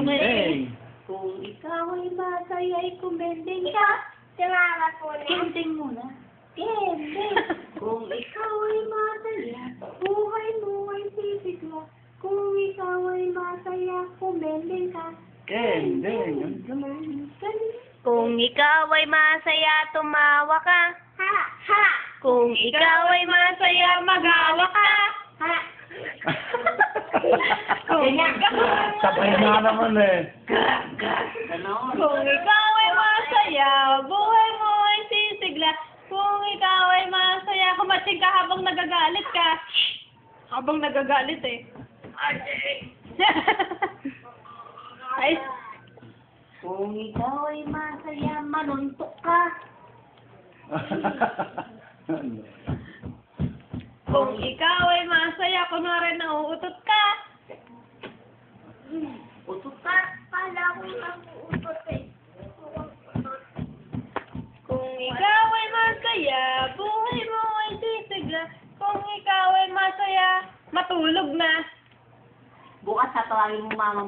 Gendeng. Kung ikaw ay masaya, ay kumending ka. Tumama po na. Gending muna. Gending. Kung ikaw ay masaya, buhay mo ay sisigla. Kung ikaw ay masaya, kumending ka. Gendeng. Ang galing. Kung ikaw ay masaya, tumawa ka. Ha! Ha! Kung ikaw ay masaya, mag-awa ka. Ha! Sabay na naman eh. Ganon. Kung ikaw ay masaya, buhay mo ay sisigla. Kung ikaw ay masaya, kumatsing ka habang nagagalit ka. Habang nagagalit eh. Ay, Kung ikaw ay masaya, manuntok ka. kung ikaw ay masaya, kunwari nauutot ka. Utot ka. Kala ko nag-uutot eh. Kung ikaw ay masaya, buhay mo ay sisigla. Kung ikaw ay masaya, matulog na. Bukas tatawagin mo mama